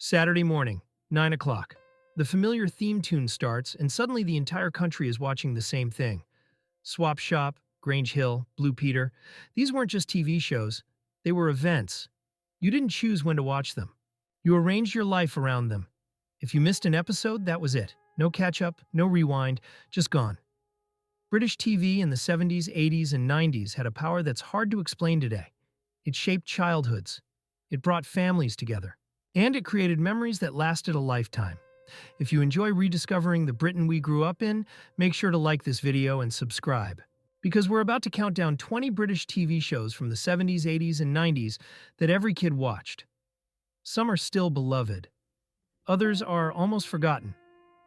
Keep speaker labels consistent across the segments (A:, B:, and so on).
A: Saturday morning, 9 o'clock. The familiar theme tune starts, and suddenly the entire country is watching the same thing. Swap Shop, Grange Hill, Blue Peter. These weren't just TV shows, they were events. You didn't choose when to watch them. You arranged your life around them. If you missed an episode, that was it. No catch up, no rewind, just gone. British TV in the 70s, 80s, and 90s had a power that's hard to explain today. It shaped childhoods. It brought families together. And it created memories that lasted a lifetime. If you enjoy rediscovering the Britain we grew up in, make sure to like this video and subscribe. Because we're about to count down 20 British TV shows from the 70s, 80s, and 90s that every kid watched. Some are still beloved. Others are almost forgotten.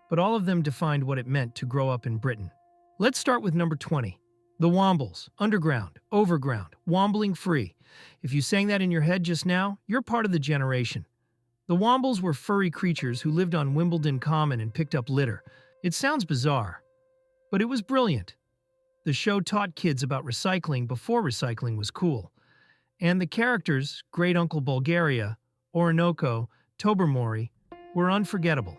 A: But all of them defined what it meant to grow up in Britain. Let's start with number 20. The Wombles, underground, overground, wombling free. If you sang that in your head just now, you're part of the generation. The Wombles were furry creatures who lived on Wimbledon Common and picked up litter. It sounds bizarre, but it was brilliant. The show taught kids about recycling before recycling was cool. And the characters, Great Uncle Bulgaria, Orinoco, Tobermory, were unforgettable.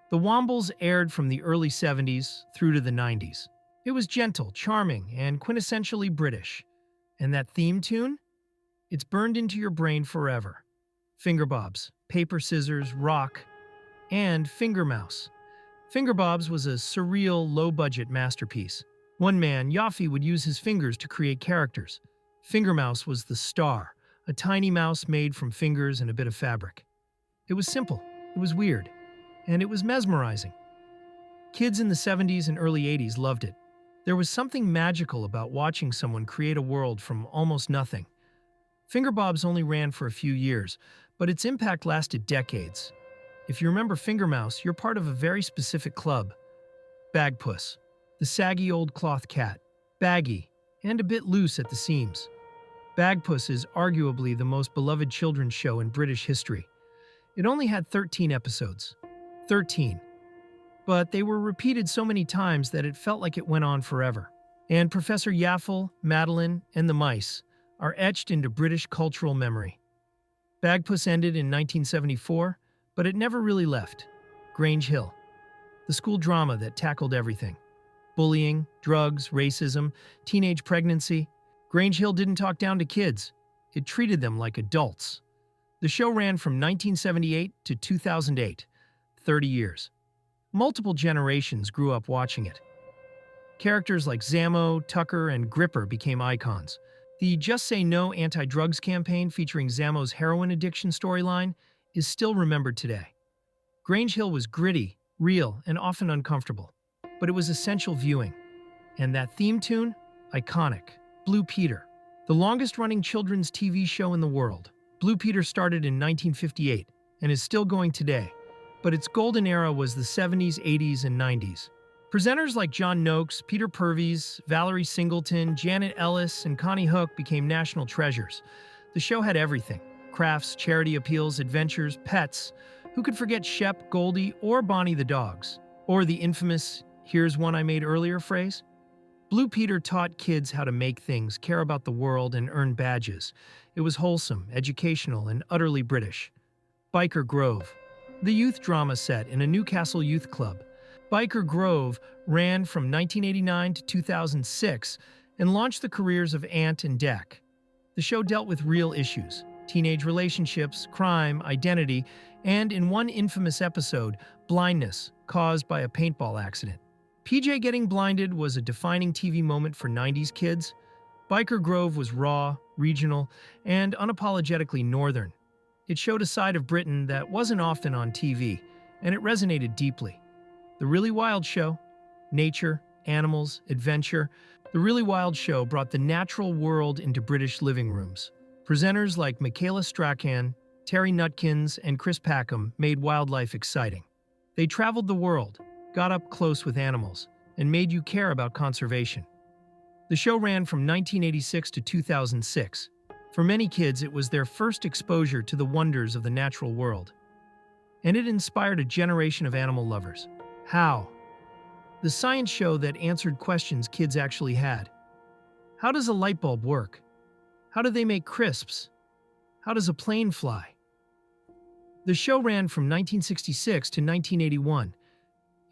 A: The Wombles aired from the early 70s through to the 90s. It was gentle, charming, and quintessentially British. And that theme tune? It's burned into your brain forever. Fingerbobs, Paper Scissors, Rock, and Finger Mouse. Fingerbobs was a surreal, low-budget masterpiece. One man, Yaffe, would use his fingers to create characters. Finger Mouse was the star, a tiny mouse made from fingers and a bit of fabric. It was simple, it was weird, and it was mesmerizing. Kids in the 70s and early 80s loved it. There was something magical about watching someone create a world from almost nothing. Fingerbobs only ran for a few years, but its impact lasted decades. If you remember Finger Mouse, you're part of a very specific club. Bagpuss, the saggy old cloth cat, baggy, and a bit loose at the seams. Bagpuss is arguably the most beloved children's show in British history. It only had 13 episodes. 13. But they were repeated so many times that it felt like it went on forever. And Professor Yaffle, Madeline, and the mice are etched into British cultural memory. Bagpuss ended in 1974, but it never really left. Grange Hill, the school drama that tackled everything. Bullying, drugs, racism, teenage pregnancy. Grange Hill didn't talk down to kids. It treated them like adults. The show ran from 1978 to 2008, 30 years. Multiple generations grew up watching it. Characters like Zammo, Tucker, and Gripper became icons. The Just Say No anti-drugs campaign featuring Zammo's heroin addiction storyline is still remembered today. Grange Hill was gritty, real, and often uncomfortable, but it was essential viewing. And that theme tune? Iconic. Blue Peter, the longest-running children's TV show in the world. Blue Peter started in 1958 and is still going today, but its golden era was the 70s, 80s, and 90s. Presenters like John Noakes, Peter Purves, Valerie Singleton, Janet Ellis, and Connie Hook became national treasures. The show had everything: crafts, charity appeals, adventures, pets. Who could forget Shep, Goldie, or Bonnie the dogs? Or the infamous "here's one I made earlier" phrase? Blue Peter taught kids how to make things, care about the world, and earn badges. It was wholesome, educational, and utterly British. Biker Grove, the youth drama set in a Newcastle youth club. Biker Grove ran from 1989 to 2006 and launched the careers of Ant and Dec. The show dealt with real issues: teenage relationships, crime, identity, and in one infamous episode, blindness caused by a paintball accident. PJ getting blinded was a defining TV moment for 90s kids. Biker Grove was raw, regional, and unapologetically northern. It showed a side of Britain that wasn't often on TV, and it resonated deeply. The Really Wild Show, nature, animals, adventure. The Really Wild Show brought the natural world into British living rooms. Presenters like Michaela Strachan, Terry Nutkins, and Chris Packham made wildlife exciting. They traveled the world, got up close with animals, and made you care about conservation. The show ran from 1986 to 2006. For many kids, it was their first exposure to the wonders of the natural world. And it inspired a generation of animal lovers. How? The science show that answered questions kids actually had. How does a light bulb work? How do they make crisps? How does a plane fly? The show ran from 1966 to 1981,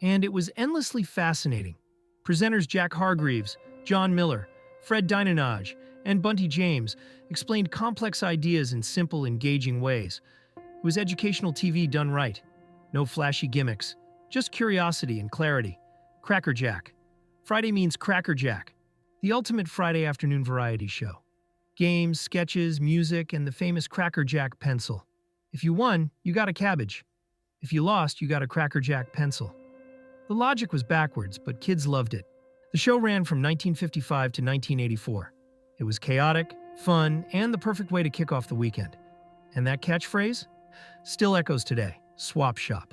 A: and it was endlessly fascinating. Presenters Jack Hargreaves, John Miller, Fred Dynanage, and Bunty James explained complex ideas in simple, engaging ways. It was educational TV done right. No flashy gimmicks, just curiosity and clarity. Cracker Jack. Friday means Cracker Jack, the ultimate Friday afternoon variety show. Games, sketches, music, and the famous Cracker Jack pencil. If you won, you got a cabbage. If you lost, you got a Cracker Jack pencil. The logic was backwards, but kids loved it. The show ran from 1955 to 1984. It was chaotic, fun, and the perfect way to kick off the weekend. And that catchphrase? Still echoes today: Swap Shop.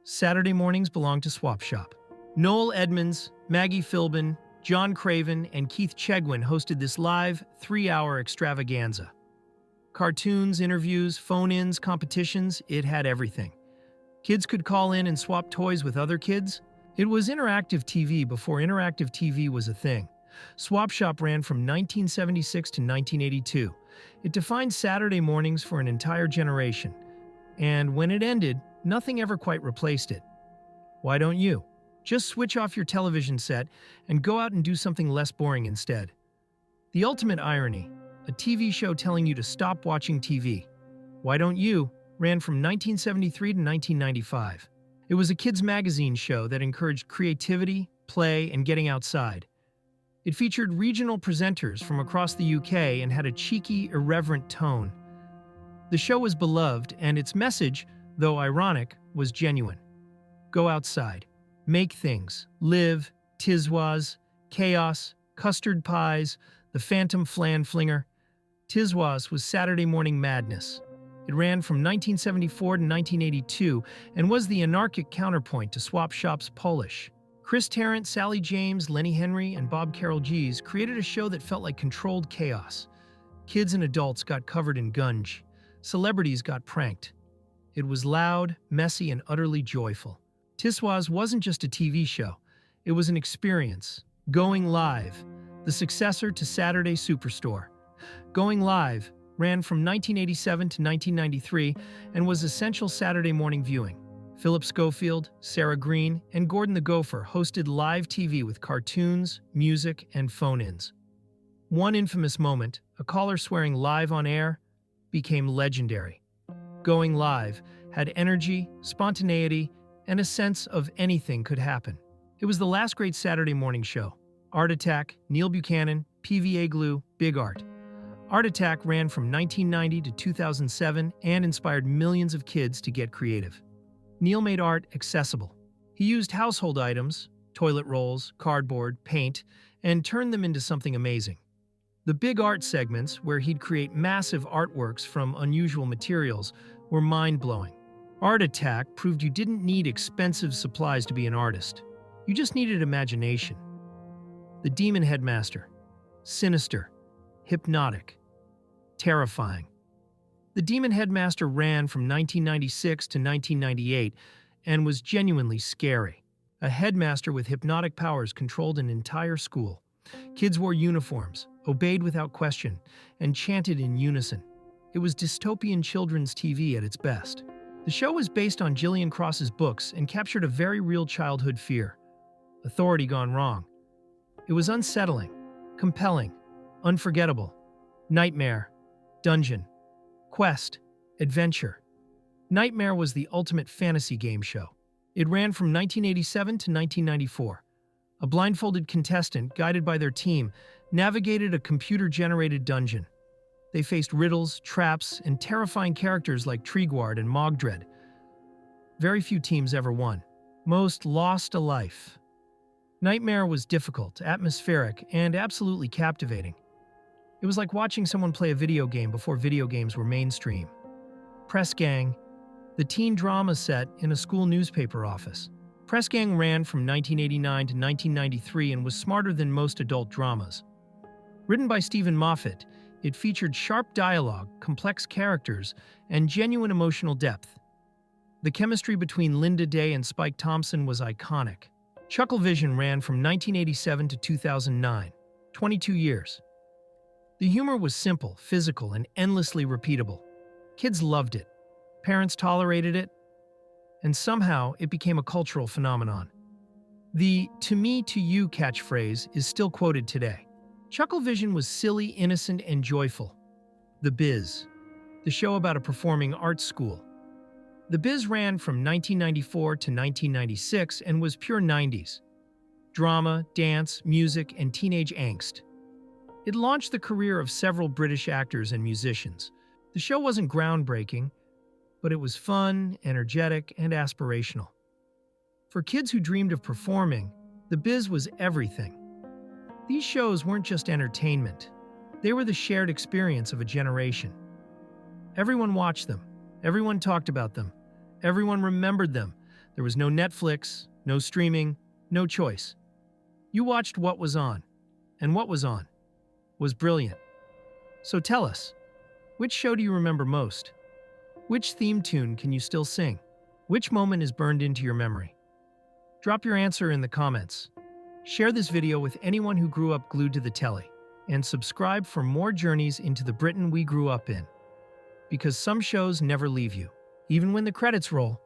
A: Saturday mornings belong to Swap Shop. Noel Edmonds, Maggie Philbin, John Craven, and Keith Chegwin hosted this live, 3-hour extravaganza. Cartoons, interviews, phone-ins, competitions, it had everything. Kids could call in and swap toys with other kids. It was interactive TV before interactive TV was a thing. Swap Shop ran from 1976 to 1982. It defined Saturday mornings for an entire generation. And when it ended, nothing ever quite replaced it. Why don't you? Just switch off your television set and go out and do something less boring instead. The ultimate irony, a TV show telling you to stop watching TV. Why don't you? Ran from 1973 to 1995. It was a kids' magazine show that encouraged creativity, play, and getting outside. It featured regional presenters from across the UK and had a cheeky, irreverent tone. The show was beloved, and its message, though ironic, was genuine. Go outside. Make things. Live. Tiswas. Chaos. Custard pies. The Phantom Flan Flinger. Tiswas was Saturday morning madness. It ran from 1974 to 1982 and was the anarchic counterpoint to Swap Shop's Polish. Chris Tarrant, Sally James, Lenny Henry, and Bob Carroll Gees created a show that felt like controlled chaos. Kids and adults got covered in gunge. Celebrities got pranked. It was loud, messy, and utterly joyful. Tiswas wasn't just a TV show. It was an experience. Going Live, the successor to Saturday Superstore. Going Live ran from 1987 to 1993 and was essential Saturday morning viewing. Philip Schofield, Sarah Green, and Gordon the Gopher hosted live TV with cartoons, music, and phone-ins. One infamous moment, a caller swearing live on air, became legendary. Going Live had energy, spontaneity, and a sense of anything could happen. It was the last great Saturday morning show. Art Attack, Neil Buchanan, PVA Glue, Big Art. Art Attack ran from 1990 to 2007 and inspired millions of kids to get creative. Neil made art accessible. He used household items, toilet rolls, cardboard, paint, and turned them into something amazing. The Big Art segments, where he'd create massive artworks from unusual materials, were mind-blowing. Art Attack proved you didn't need expensive supplies to be an artist. You just needed imagination. The Demon Headmaster. Sinister. Hypnotic. Terrifying. The Demon Headmaster ran from 1996 to 1998 and was genuinely scary. A headmaster with hypnotic powers controlled an entire school. Kids wore uniforms, obeyed without question, and chanted in unison. It was dystopian children's TV at its best. The show was based on Gillian Cross's books and captured a very real childhood fear: authority gone wrong. It was unsettling, compelling, unforgettable. Knightmare, dungeon, quest, adventure. Knightmare was the ultimate fantasy game show. It ran from 1987 to 1994. A blindfolded contestant, guided by their team, navigated a computer-generated dungeon. They faced riddles, traps, and terrifying characters like Treguard and Mogdred. Very few teams ever won. Most lost a life. Knightmare was difficult, atmospheric, and absolutely captivating. It was like watching someone play a video game before video games were mainstream. Press Gang, the teen drama set in a school newspaper office. Press Gang ran from 1989 to 1993 and was smarter than most adult dramas. Written by Stephen Moffat, it featured sharp dialogue, complex characters, and genuine emotional depth. The chemistry between Linda Day and Spike Thompson was iconic. Chucklevision ran from 1987 to 2009, 22 years. The humor was simple, physical, and endlessly repeatable. Kids loved it. Parents tolerated it, and somehow it became a cultural phenomenon. The "to me, to you" catchphrase is still quoted today. Chucklevision was silly, innocent, and joyful. The Biz, the show about a performing arts school. The Biz ran from 1994 to 1996 and was pure 90s. Drama, dance, music, and teenage angst. It launched the career of several British actors and musicians. The show wasn't groundbreaking, but it was fun, energetic, and aspirational. For kids who dreamed of performing, The Biz was everything. These shows weren't just entertainment. They were the shared experience of a generation. Everyone watched them. Everyone talked about them. Everyone remembered them. There was no Netflix, no streaming, no choice. You watched what was on, and what was on was brilliant. So tell us, which show do you remember most? Which theme tune can you still sing? Which moment is burned into your memory? Drop your answer in the comments. Share this video with anyone who grew up glued to the telly, and subscribe for more journeys into the Britain we grew up in. Because some shows never leave you, even when the credits roll.